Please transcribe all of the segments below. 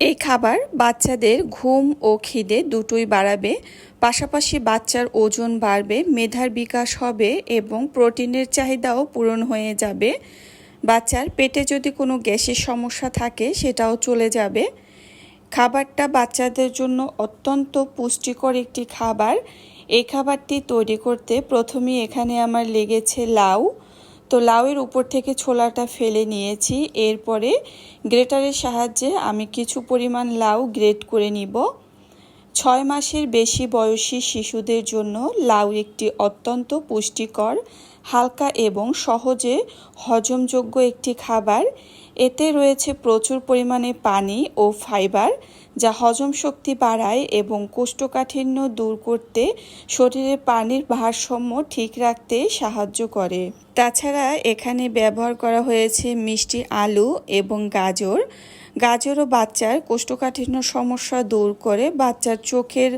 এই খাবার বাচ্চাদের ঘুম ও খিদে দুটোই বাড়াবে, পাশাপাশি বাচ্চার ওজন বাড়বে, মেধার বিকাশ হবে এবং প্রোটিনের চাহিদাও পূরণ হয়ে যাবে। বাচ্চার পেটে যদি কোনো গ্যাসের সমস্যা থাকে সেটাও চলে যাবে। খাবারটা বাচ্চাদের জন্য অত্যন্ত পুষ্টিকর একটি খাবার। এই খাবারটি তৈরি করতে প্রথমেই এখানে আমার লেগেছে লাউ। তো লাউয়ের উপর থেকে ছোলাটা ফেলে নিয়েছি। এরপরে গ্রেটারের সাহায্যে আমি কিছু পরিমাণ লাউ গ্রেট করে নিব। 6 মাসের বেশি বয়সী শিশুদের জন্য লাউ একটি অত্যন্ত পুষ্টিকর, হালকা এবং সহজে হজমযোগ্য একটি খাবার। এতে রয়েছে প্রচুর পরিমাণে পানি ও ফাইবার, যা হজম শক্তি বাড়ায় এবং কোষ্ঠকাঠিন্য দূর করতে, শরীরে পানির ভারসাম্য ঠিক রাখতে সাহায্য করে। তাছাড়া এখানে ব্যবহার করা হয়েছে মিষ্টি আলু এবং গাজর। গাজরও বাচ্চার কোষ্ঠকাঠিন্য সমস্যা দূর করে, বাচ্চার চোখের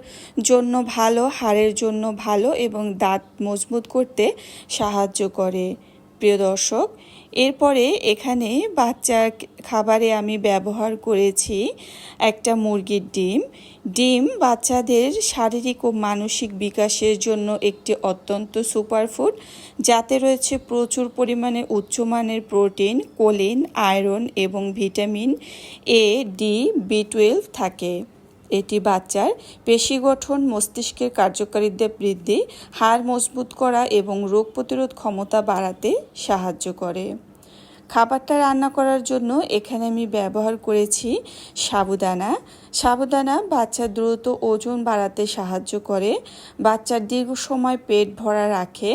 জন্য ভালো, হাড়ের জন্য ভালো এবং দাঁত মজবুত করতে সাহায্য করে। প্রিয় দর্শক, এরপরে এখানে বাচ্চার খাবারে আমি ব্যবহার করেছি একটা মুরগির ডিম। ডিম বাচ্চাদের শারীরিক ও মানসিক বিকাশের জন্য একটি অত্যন্ত সুপারফুড, যাতে রয়েছে প্রচুর পরিমাণে উচ্চমানের প্রোটিন, কোলিন, আয়রন এবং ভিটামিন এ, ডি, বি12 থাকে। এটি বাচ্চার পেশি গঠন, মস্তিষ্কের কার্যকারিতা বৃদ্ধি, হাড় মজবুত করা এবং রোগ প্রতিরোধ ক্ষমতা বাড়াতে সাহায্য করে। খাবারটা রান্না করার জন্য এখানে আমি ব্যবহার করেছি সাবুদানা। সাবুদানা বাচ্চার দ্রুত ওজন বাড়াতে সাহায্য করে, বাচ্চার দীর্ঘ সময় পেট ভরা রাখে,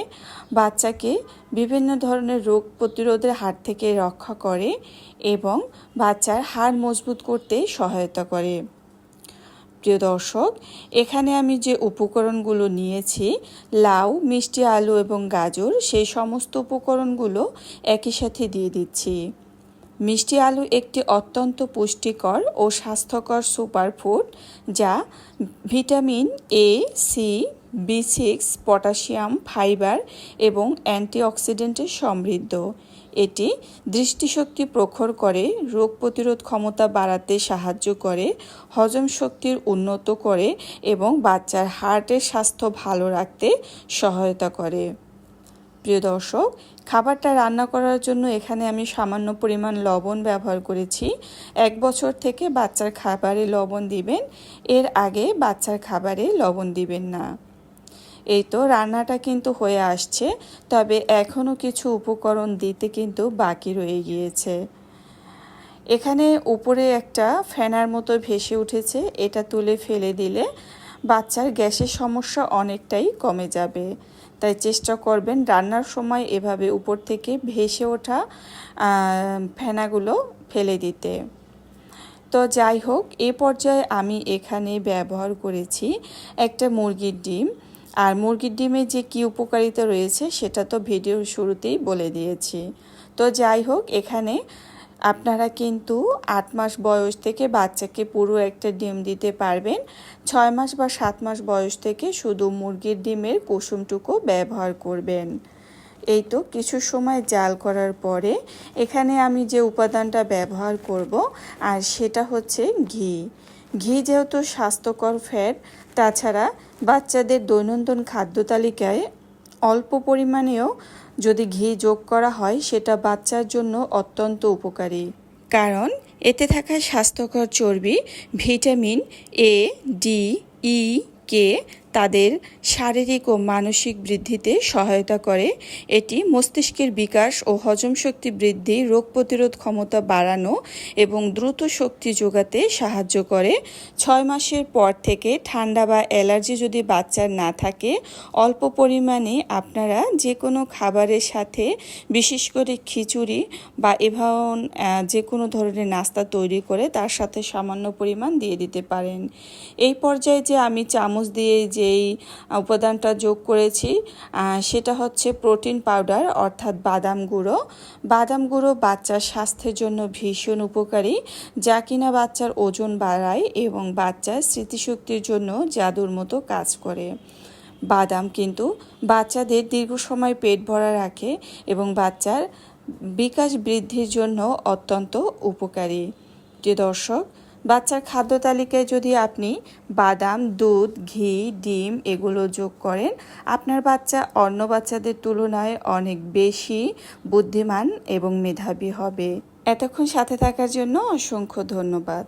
বাচ্চাকে বিভিন্ন ধরনের রোগ প্রতিরোধের হাত থেকে রক্ষা করে এবং বাচ্চার হাড় মজবুত করতে সহায়তা করে। প্রিয় দর্শক, এখানে আমি যে উপকরণগুলো নিয়েছি, লাউ, মিষ্টি আলু এবং গাজর, সেই সমস্ত উপকরণগুলো একই সাথে দিয়ে দিচ্ছি। মিষ্টি আলু একটি অত্যন্ত পুষ্টিকর ও স্বাস্থ্যকর সুপারফুড, যা ভিটামিন এ, সি, বি6, পটাশিয়াম, ফাইবার এবং অ্যান্টিঅক্সিডেন্টে সমৃদ্ধ। এটি দৃষ্টিশক্তি প্রখর করে, রোগ প্রতিরোধ ক্ষমতা বাড়াতে সাহায্য করে, হজম শক্তির উন্নত করে এবং বাচ্চার হার্টের স্বাস্থ্য ভালো রাখতে সহায়তা করে। প্রিয় দর্শক, খাবারটা রান্না করার জন্য এখানে আমি সামান্য পরিমাণ লবণ ব্যবহার করেছি। 1 বছর থেকে বাচ্চার খাবারে লবণ দিবেন, এর আগে বাচ্চার খাবারে লবণ দিবেন না। এই তো রান্নাটা কিন্তু হয়ে আসছে, তবে এখনও কিছু উপকরণ দিতে কিন্তু বাকি রয়ে গিয়েছে। এখানে উপরে একটা ফেনার মতো ভেসে উঠেছে, এটা তুলে ফেলে দিলে বাচ্চার গ্যাসের সমস্যা অনেকটাই কমে যাবে। তাই চেষ্টা করবেন রান্নার সময় এভাবে উপর থেকে ভেসে ওঠা ফেনাগুলো ফেলে দিতে। তো যাই হোক, এ পর্যায়ে আমি এখানে ব্যবহার করেছি একটা মুরগির ডিম। আর মুরগির ডিমে যে কী উপকারিতা রয়েছে সেটা তো ভিডিওর শুরুতেই বলে দিয়েছি। তো যাই হোক, এখানে আপনারা কিন্তু 8 মাস বয়স থেকে বাচ্চাকে পুরো একটা ডিম দিতে পারবেন। 6 মাস বা 7 মাস বয়স থেকে শুধু মুরগির ডিমের কুসুমটুকু ব্যবহার করবেন। এই তো কিছু সময় জাল করার পরে এখানে আমি যে উপাদানটা ব্যবহার করব আর সেটা হচ্ছে ঘি। ঘি যেহেতু স্বাস্থ্যকর ফ্যাট, তাছাড়া বাচ্চাদের দৈনন্দিন খাদ্য তালিকায় অল্প পরিমাণেও যদি ঘি যোগ করা হয় সেটা বাচ্চার জন্য অত্যন্ত উপকারী, কারণ এতে থাকা স্বাস্থ্যকর চর্বি ভিটামিন এ, ডি, ই, কে তাদের শারীরিক ও মানসিক বৃদ্ধিতে সহায়তা করে। এটি মস্তিষ্কের বিকাশ ও হজম শক্তি বৃদ্ধি, রোগ প্রতিরোধ ক্ষমতা বাড়ানো এবং দ্রুত শক্তি যোগাতে সাহায্য করে। 6 মাসের পর থেকে ঠান্ডা বা অ্যালার্জি যদি বাচ্চার না থাকে, অল্প পরিমাণে আপনারা যে কোনো খাবারের সাথে, বিশেষ করে খিচুড়ি বা এভাবে যে কোনো ধরনের নাস্তা তৈরি করে তার সাথে সামান্য পরিমাণ দিয়ে দিতে পারেন। এই পর্যায়ে যে আমি চামচ দিয়ে যেই উপাদানটা যোগ করেছি সেটা হচ্ছে প্রোটিন পাউডার, অর্থাৎ বাদাম গুঁড়ো। বাদাম গুঁড়ো বাচ্চার স্বাস্থ্যের জন্য ভীষণ উপকারী, যা কিনা বাচ্চার ওজন বাড়ায় এবং বাচ্চার স্মৃতিশক্তির জন্য জাদুর মতো কাজ করে। বাদাম কিন্তু বাচ্চাদের দীর্ঘ সময় পেট ভরা রাখে এবং বাচ্চার বিকাশ বৃদ্ধির জন্য অত্যন্ত উপকারী। প্রিয় দর্শক, বাচ্চার খাদ্য তালিকায় যদি আপনি বাদাম, দুধ, ঘি, ডিম এগুলো যোগ করেন, আপনার বাচ্চা অন্য বাচ্চাদের তুলনায় অনেক বেশি বুদ্ধিমান এবং মেধাবী হবে। এতক্ষণ সাথে থাকার জন্য অসংখ্য ধন্যবাদ।